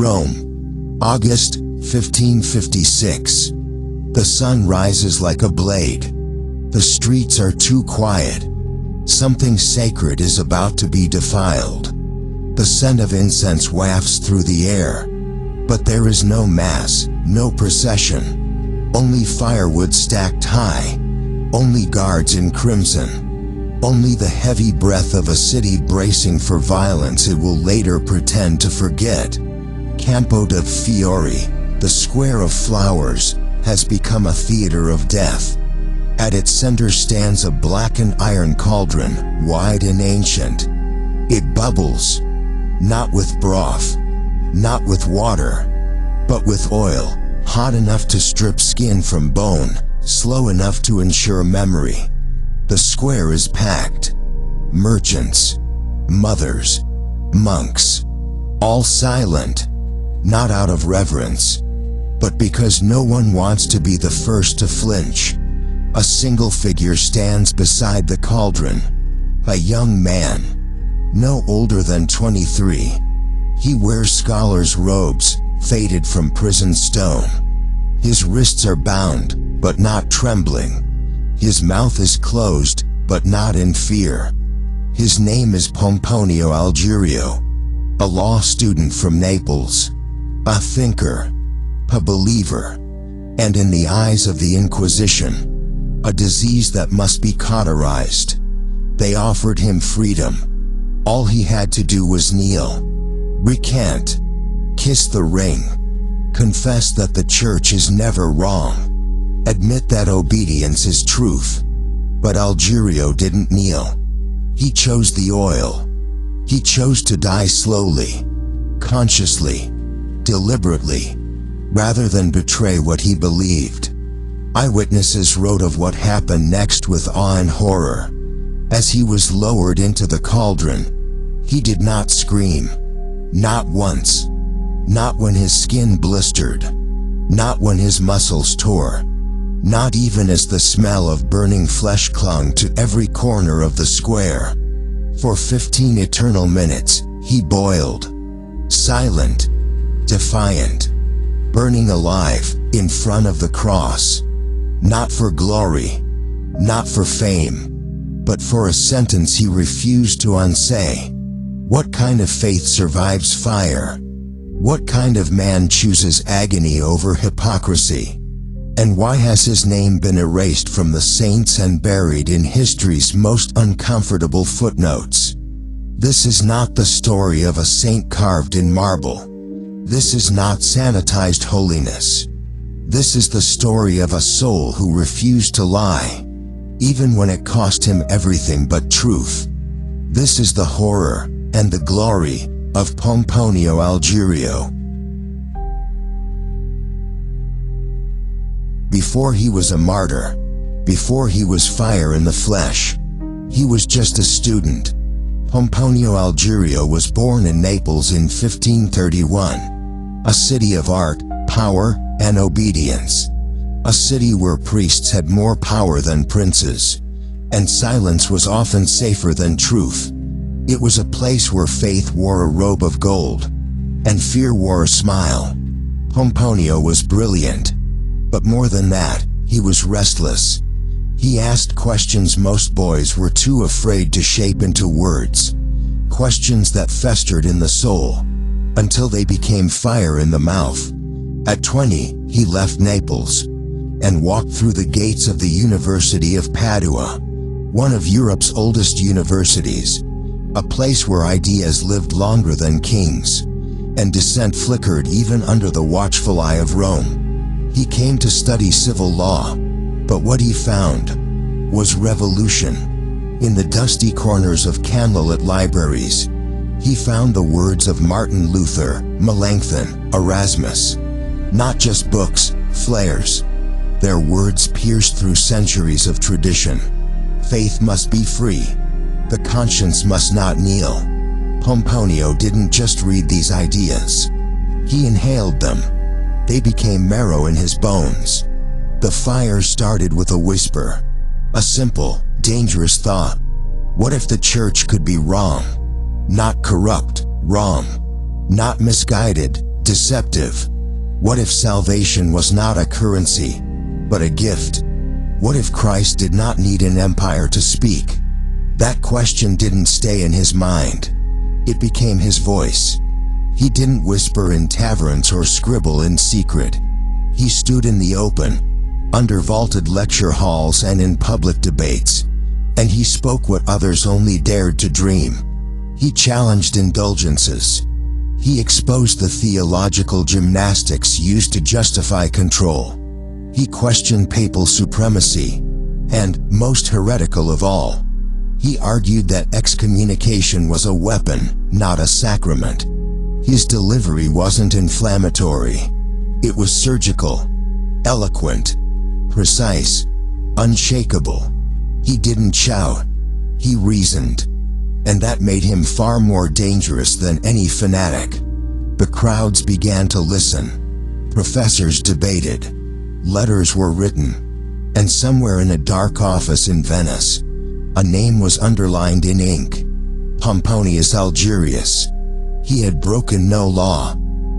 Rome, August 1556. The sun rises like a blade. The streets are too quiet. Something sacred is about to be defiled. The scent of incense wafts through the air. But there is no mass, no procession. Only firewood stacked high. Only guards in crimson. Only the heavy breath of a city bracing for violence it will later pretend to forget. Campo de' Fiori, the square of flowers, has become a theater of death. At its center stands a blackened iron cauldron, wide and ancient. It bubbles, not with broth, not with water, but with oil, hot enough to strip skin from bone, slow enough to ensure memory. The square is packed. Merchants, mothers, monks, all silent, not out of reverence, but because no one wants to be the first to flinch. A single figure stands beside the cauldron. A young man, no older than 23. He wears scholar's robes, faded from prison stone. His wrists are bound, but not trembling. His mouth is closed, but not in fear. His name is Pomponio Algerio, a law student from Naples, a thinker, a believer, and in the eyes of the Inquisition, a disease that must be cauterized. They offered him freedom. All he had to do was kneel, recant, kiss the ring, confess that the church is never wrong, admit that obedience is truth. But Algerio didn't kneel. He chose the oil. He chose to die slowly, consciously, deliberately, rather than betray what he believed. Eyewitnesses wrote of what happened next with awe and horror. As he was lowered into the cauldron, he did not scream. Not once. Not when his skin blistered. Not when his muscles tore. Not even as the smell of burning flesh clung to every corner of the square. For 15 eternal minutes, he boiled. Silent. Defiant. Burning alive, in front of the cross. Not for glory, not for fame, but for a sentence he refused to unsay. What kind of faith survives fire? What kind of man chooses agony over hypocrisy? And why has his name been erased from the saints and buried in history's most uncomfortable footnotes? This is not the story of a saint carved in marble. This is not sanitized holiness. This is the story of a soul who refused to lie, even when it cost him everything but truth. This is the horror and the glory of Pomponio Algerio. Before he was a martyr, before he was fire in the flesh, he was just a student. Pomponio Algerio was born in Naples in 1531, a city of art, power, and obedience. A city where priests had more power than princes, and silence was often safer than truth. It was a place where faith wore a robe of gold, and fear wore a smile. Pomponio was brilliant, but more than that, he was restless. He asked questions most boys were too afraid to shape into words, questions that festered in the soul, until they became fire in the mouth. At 20, he left Naples and walked through the gates of the University of Padua, one of Europe's oldest universities, a place where ideas lived longer than kings, and dissent flickered even under the watchful eye of Rome. He came to study civil law, but what he found was revolution. In the dusty corners of candlelit libraries, he found the words of Martin Luther, Melanchthon, Erasmus. Not just books, flares. Their words pierced through centuries of tradition. Faith must be free. The conscience must not kneel. Pomponio didn't just read these ideas. He inhaled them. They became marrow in his bones. The fire started with a whisper. A simple, dangerous thought. What if the church could be wrong? Not corrupt, wrong. Not misguided, Deceptive. What if salvation was not a currency, but a gift? What if Christ did not need an empire to speak? That question didn't stay in his mind. It became his voice. He didn't whisper in taverns or scribble in secret. He stood in the open, under vaulted lecture halls and in public debates, and he spoke what others only dared to dream. He challenged indulgences. He exposed the theological gymnastics used to justify control. He questioned papal supremacy, and, most heretical of all, he argued that excommunication was a weapon, not a sacrament. His delivery wasn't inflammatory. It was surgical, eloquent, precise, unshakable. He didn't shout. He reasoned. And that made him far more dangerous than any fanatic. The crowds began to listen. Professors debated. Letters were written. And somewhere in a dark office in Venice, a name was underlined in ink. Pomponius Algerius. He had broken no law.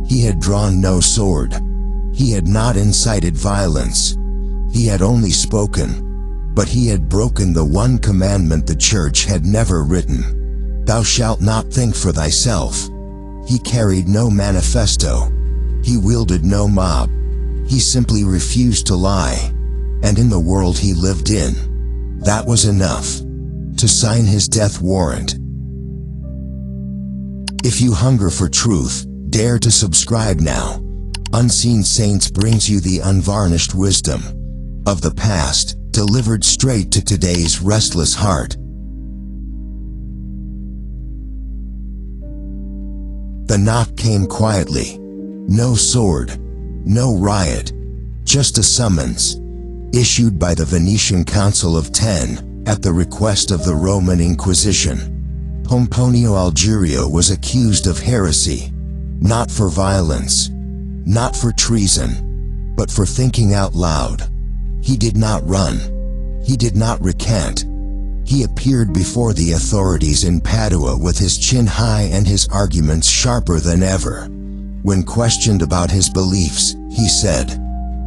He had drawn no sword. He had not incited violence. He had only spoken. But he had broken the one commandment the church had never written. Thou shalt not think for thyself. He carried no manifesto. He wielded no mob. He simply refused to lie. And in the world he lived in, that was enough to sign his death warrant. If you hunger for truth, dare to subscribe now. Unseen Saints brings you the unvarnished wisdom of the past, delivered straight to today's restless heart. The knock came quietly. No sword, no riot, just a summons, issued by the Venetian Council of Ten, at the request of the Roman Inquisition. Pomponio Algerio was accused of heresy, not for violence, not for treason, but for thinking out loud. He did not run. He did not recant. He appeared before the authorities in Padua with his chin high and his arguments sharper than ever. When questioned about his beliefs, he said,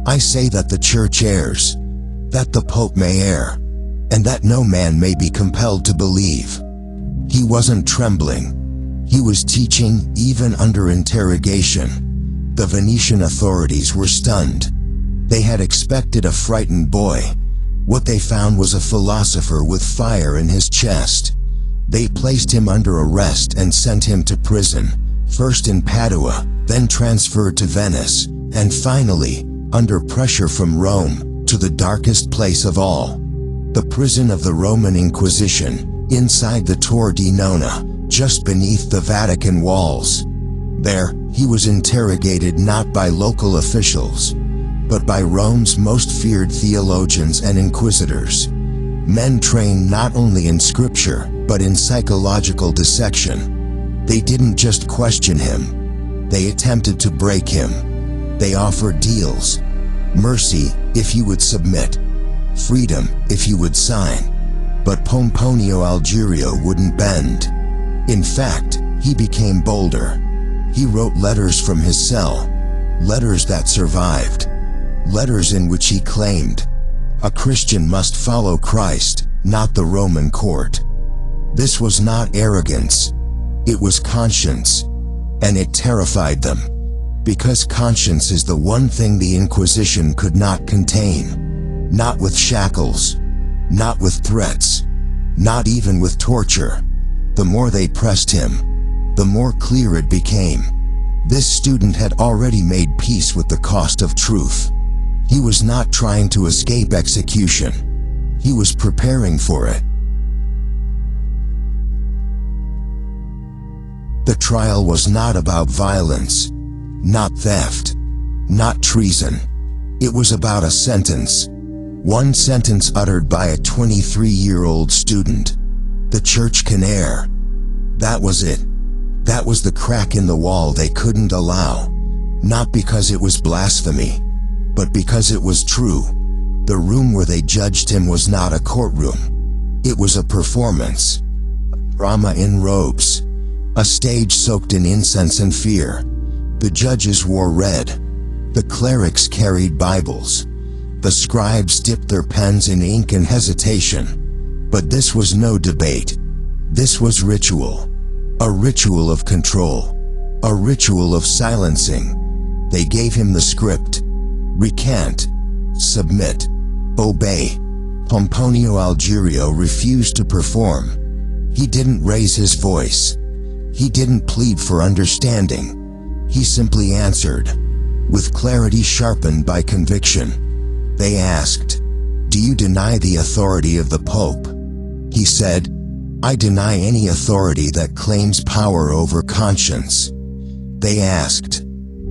"I say that the Church errs, that the Pope may err, and that no man may be compelled to believe." He wasn't trembling. He was teaching, even under interrogation. The Venetian authorities were stunned. They had expected a frightened boy. What they found was a philosopher with fire in his chest. They placed him under arrest and sent him to prison, first in Padua, then transferred to Venice, and finally, under pressure from Rome, to the darkest place of all, the prison of the Roman Inquisition, inside the Tor di Nona, just beneath the Vatican walls. There, he was interrogated not by local officials, but by Rome's most feared theologians and inquisitors, men trained not only in scripture, but in psychological dissection. They didn't just question him. They attempted to break him. They offered deals. Mercy, if you would submit. Freedom, if you would sign. But Pomponio Algerio wouldn't bend. In fact, he became bolder. He wrote letters from his cell. Letters that survived. Letters in which he claimed, a Christian must follow Christ, not the Roman court. This was not arrogance. It was conscience. And it terrified them. Because conscience is the one thing the Inquisition could not contain. Not with shackles. Not with threats. Not even with torture. The more they pressed him, the more clear it became. This student had already made peace with the cost of truth. He was not trying to escape execution. He was preparing for it. The trial was not about violence, not theft, not treason. It was about a sentence. One sentence uttered by a 23-year-old student. The church can err. That was it. That was the crack in the wall they couldn't allow. Not because it was blasphemy, but because it was true. The room where they judged him was not a courtroom. It was a performance. A drama in robes. A stage soaked in incense and fear. The judges wore red. The clerics carried Bibles. The scribes dipped their pens in ink in hesitation. But this was no debate. This was ritual. A ritual of control. A ritual of silencing. They gave him the script. Recant. Submit. Obey. Pomponio Algerio refused to perform. He didn't raise his voice. He didn't plead for understanding. He simply answered, with clarity sharpened by conviction. They asked, "Do you deny the authority of the Pope?" He said, "I deny any authority that claims power over conscience." They asked,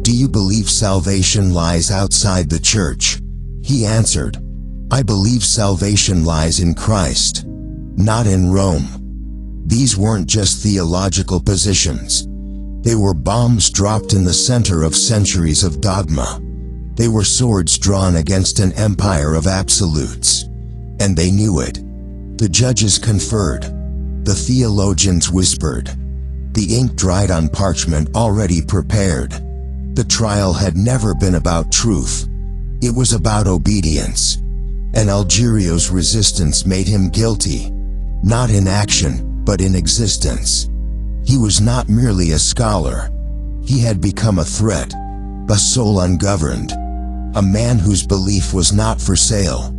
"Do you believe salvation lies outside the Church?" He answered, "I believe salvation lies in Christ, not in Rome." These weren't just theological positions. They were bombs dropped in the center of centuries of dogma. They were swords drawn against an empire of absolutes. And they knew it. The judges conferred. The theologians whispered. The ink dried on parchment already prepared. The trial had never been about truth. It was about obedience. And Algerio's resistance made him guilty. Not in action, but in existence. He was not merely a scholar. He had become a threat, a soul ungoverned, a man whose belief was not for sale.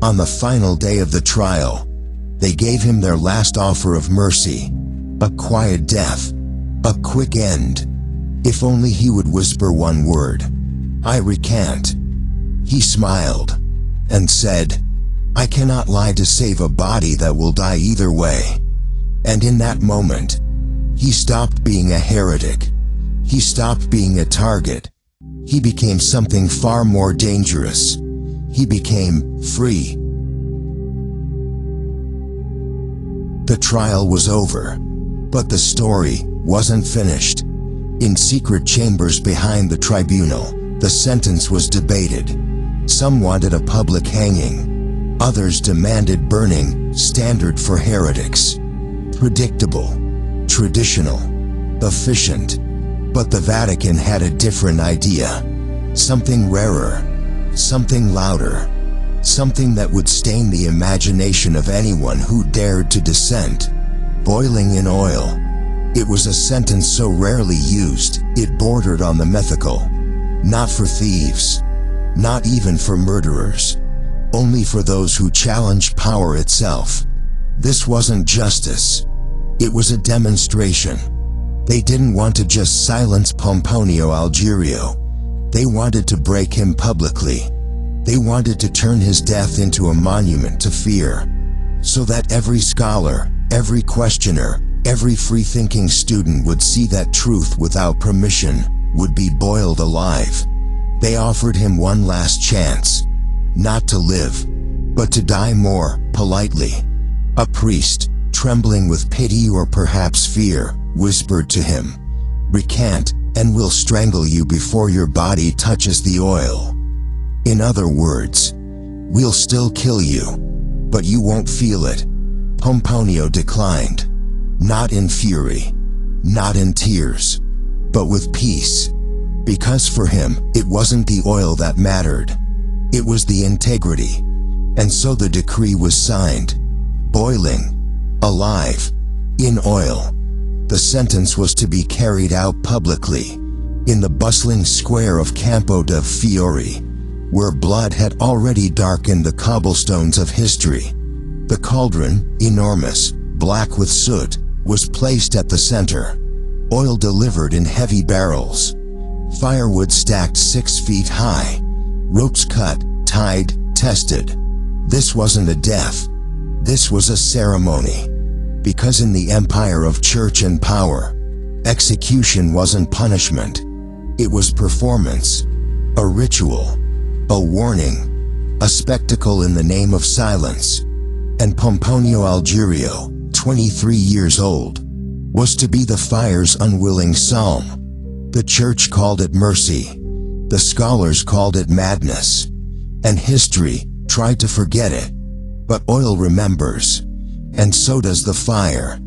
On the final day of the trial, they gave him their last offer of mercy, a quiet death, a quick end. If only he would whisper one word, "I recant." He smiled and said, "I cannot lie to save a body that will die either way." And in that moment, he stopped being a heretic. He stopped being a target. He became something far more dangerous. He became free. The trial was over, but the story wasn't finished. In secret chambers behind the tribunal, the sentence was debated. Some wanted a public hanging. Others demanded burning, standard for heretics. Predictable, traditional, efficient. But the Vatican had a different idea. Something rarer, something louder, something that would stain the imagination of anyone who dared to dissent. Boiling in oil. It was a sentence so rarely used, it bordered on the mythical. Not for thieves. Not even for murderers. Only for those who challenged power itself. This wasn't justice. It was a demonstration. They didn't want to just silence Pomponio Algerio. They wanted to break him publicly. They wanted to turn his death into a monument to fear. So that every scholar, every questioner, every free-thinking student would see that truth without permission, would be boiled alive. They offered him one last chance. Not to live, but to die more politely. A priest, trembling with pity or perhaps fear, whispered to him, "Recant, and we'll strangle you before your body touches the oil." In other words, "We'll still kill you, but you won't feel it." Pomponio declined. Not in fury, not in tears, but with peace. Because for him, it wasn't the oil that mattered. It was the integrity. And so the decree was signed. Boiling, alive, in oil. The sentence was to be carried out publicly, in the bustling square of Campo de' Fiori, where blood had already darkened the cobblestones of history. The cauldron, enormous, black with soot, was placed at the center. Oil delivered in heavy barrels. Firewood stacked 6 feet high. Ropes cut, tied, tested. This wasn't a death. This was a ceremony. Because in the empire of church and power, execution wasn't punishment. It was performance. A ritual. A warning. A spectacle in the name of silence. And Pomponio Algerio, 23 years old, was to be the fire's unwilling psalm. The church called it mercy. The scholars called it madness. And history tried to forget it. But oil remembers. And so does the fire.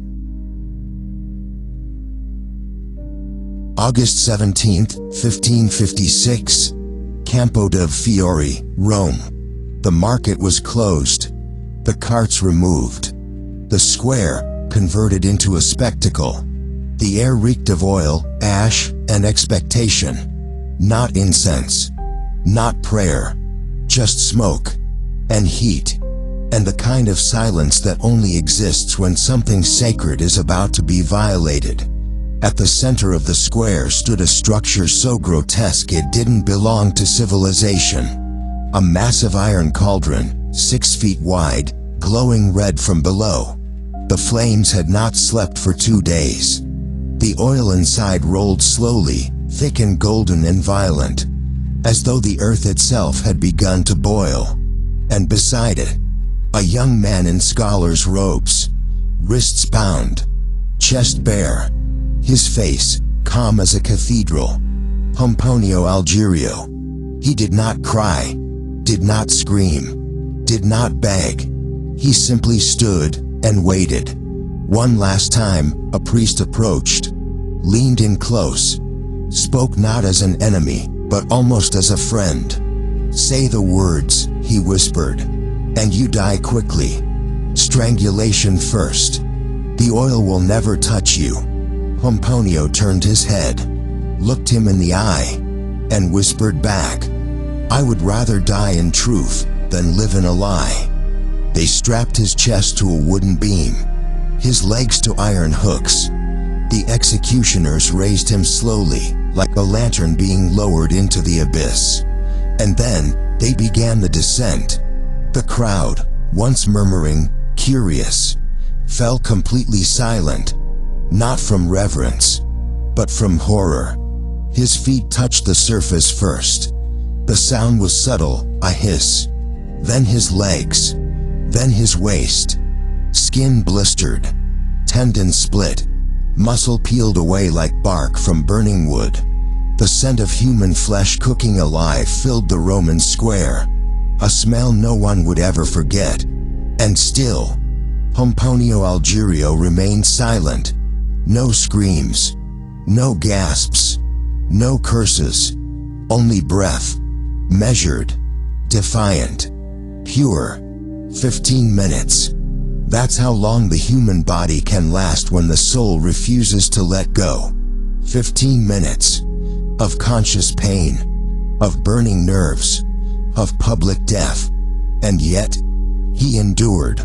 August 17, 1556. Campo de' Fiori, Rome. The market was closed. The carts removed. The square converted into a spectacle. The air reeked of oil, ash, and expectation. Not incense. Not prayer. Just smoke. And heat. And the kind of silence that only exists when something sacred is about to be violated. At the center of the square stood a structure so grotesque it didn't belong to civilization. A massive iron cauldron, 6 feet wide, glowing red from below. The flames had not slept for 2 days. The oil inside rolled slowly, thick and golden and violent, as though the earth itself had begun to boil. And beside it, a young man in scholar's robes, wrists bound, chest bare, his face calm as a cathedral. Pomponio Algerio. He did not cry, did not scream, did not beg. He simply stood and waited. One last time, a priest approached, leaned in close, spoke not as an enemy, but almost as a friend. "Say the words," he whispered, "and you die quickly. Strangulation first. The oil will never touch you." Pomponio turned his head, looked him in the eye, and whispered back, "I would rather die in truth than live in a lie." They strapped his chest to a wooden beam, his legs to iron hooks. The executioners raised him slowly, like a lantern being lowered into the abyss. And then, they began the descent. The crowd, once murmuring, curious, fell completely silent. Not from reverence, but from horror. His feet touched the surface first. The sound was subtle, a hiss. Then his legs. Then his waist. Skin blistered. Tendons split. Muscle peeled away like bark from burning wood. The scent of human flesh cooking alive filled the Roman square. A smell no one would ever forget. And still, Pomponio Algerio remained silent. No screams, no gasps, no curses, only breath, measured, defiant, pure. 15 minutes. That's how long the human body can last when the soul refuses to let go. 15 minutes of conscious pain, of burning nerves, of public death. And yet, he endured.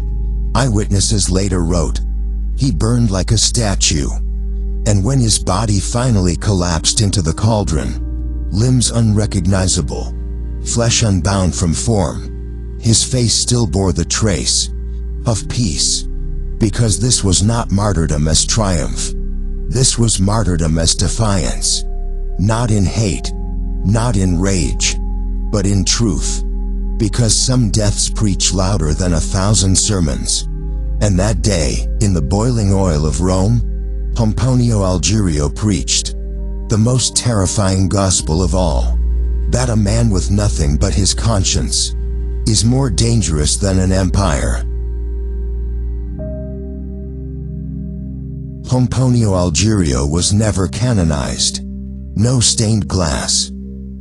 Eyewitnesses later wrote, he burned like a statue. And when his body finally collapsed into the cauldron, limbs unrecognizable, flesh unbound from form, his face still bore the trace of peace. Because this was not martyrdom as triumph. This was martyrdom as defiance. Not in hate, not in rage, but in truth. Because some deaths preach louder than 1,000 sermons. And that day, in the boiling oil of Rome, Pomponio Algerio preached the most terrifying gospel of all, that a man with nothing but his conscience is more dangerous than an empire. Pomponio Algerio was never canonized. No stained glass,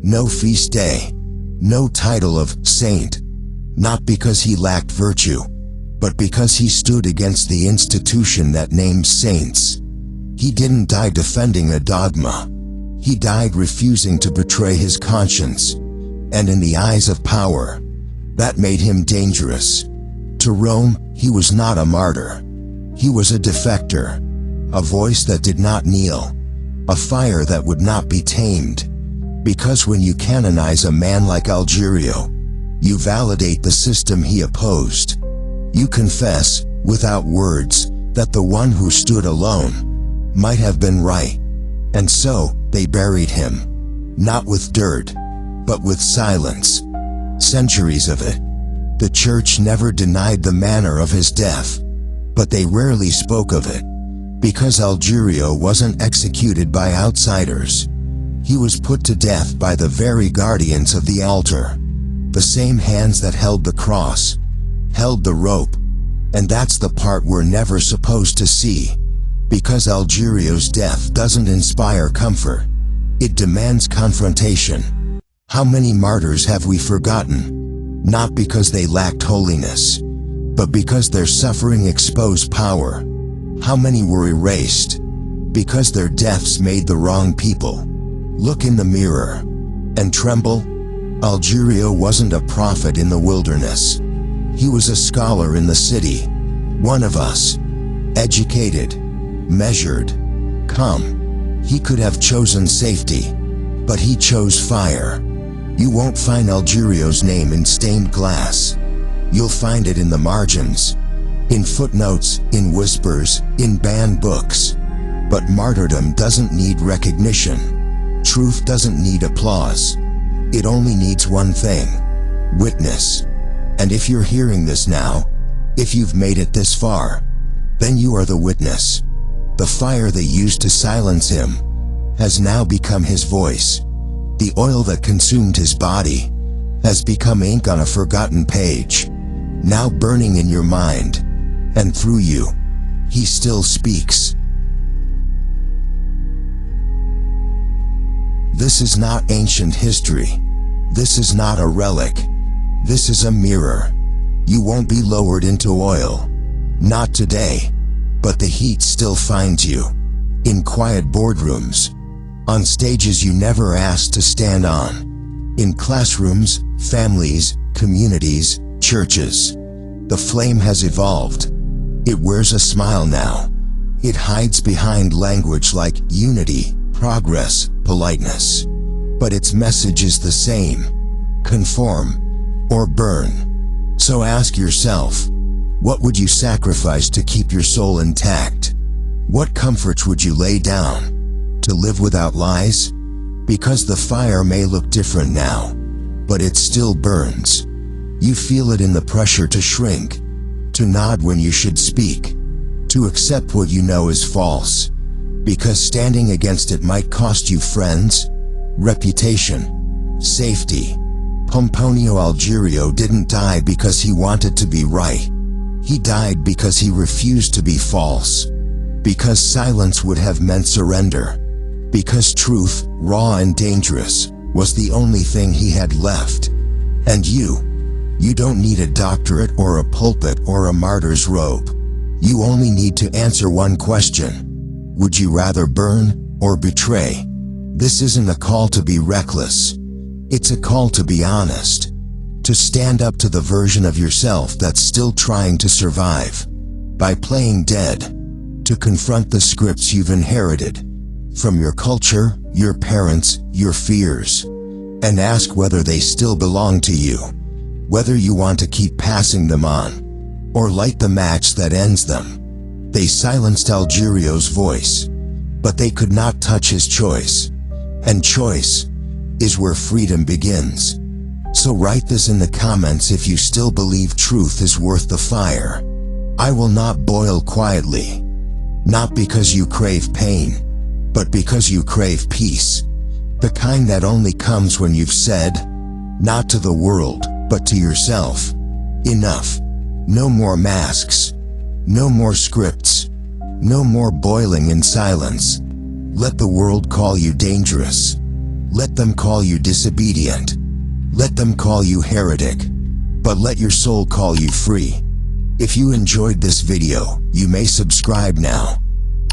no feast day, no title of saint, not because he lacked virtue, but because he stood against the institution that names saints. He didn't die defending a dogma. He died refusing to betray his conscience. And in the eyes of power, that made him dangerous. To Rome, he was not a martyr. He was a defector, a voice that did not kneel, a fire that would not be tamed. Because when you canonize a man like Algerio, you validate the system he opposed. You confess, without words, that the one who stood alone might have been right. And so, they buried him. Not with dirt, but with silence. Centuries of it. The church never denied the manner of his death, but they rarely spoke of it. Because Algerio wasn't executed by outsiders. He was put to death by the very guardians of the altar. The same hands that held the cross, held the rope. And that's the part we're never supposed to see. Because Algerio's death doesn't inspire comfort. It demands confrontation. How many martyrs have we forgotten? Not because they lacked holiness, but because their suffering exposed power. How many were erased? Because their deaths made the wrong people look in the mirror and tremble. Algerio wasn't a prophet in the wilderness. He was a scholar in the city. One of us. Educated, measured, calm. He could have chosen safety, but he chose fire. You won't find Algerio's name in stained glass. You'll find it in the margins, in footnotes, in whispers, in banned books. But martyrdom doesn't need recognition. Truth doesn't need applause. It only needs one thing: witness. And if you're hearing this now, if you've made it this far, then you are the witness. The fire they used to silence him has now become his voice. The oil that consumed his body has become ink on a forgotten page, now burning in your mind, and through you, he still speaks. This is not ancient history. This is not a relic. This is a mirror. You won't be lowered into oil. Not today. But the heat still finds you. In quiet boardrooms. On stages you never asked to stand on. In classrooms, families, communities, churches. The flame has evolved. It wears a smile now. It hides behind language like unity, progress, politeness. But its message is the same: conform or burn. So ask yourself, what would you sacrifice to keep your soul intact? What comforts would you lay down to live without lies? Because the fire may look different now, but it still burns. You feel it in the pressure to shrink, to nod when you should speak, to accept what you know is false, because standing against it might cost you friends, reputation, safety. Pomponio Algerio didn't die because he wanted to be right. He died because he refused to be false. Because silence would have meant surrender. Because truth, raw and dangerous, was the only thing he had left. And you don't need a doctorate or a pulpit or a martyr's robe. You only need to answer one question. Would you rather burn or betray? This isn't a call to be reckless. It's a call to be honest. To stand up to the version of yourself that's still trying to survive. By playing dead. To confront the scripts you've inherited. From your culture, your parents, your fears. And ask whether they still belong to you. Whether you want to keep passing them on. Or light the match that ends them. They silenced Algerio's voice. But they could not touch his choice. And choice is where freedom begins. So write this in the comments if you still believe truth is worth the fire. I will not boil quietly. Not because you crave pain, but because you crave peace. The kind that only comes when you've said, not to the world, but to yourself, enough. No more masks. No more scripts. No more boiling in silence. Let the world call you dangerous. Let them call you disobedient. Let them call you heretic. But let your soul call you free. If you enjoyed this video, you may subscribe now.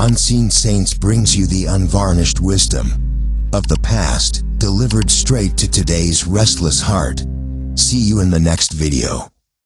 Unseen Saints brings you the unvarnished wisdom of the past, delivered straight to today's restless heart. See you in the next video.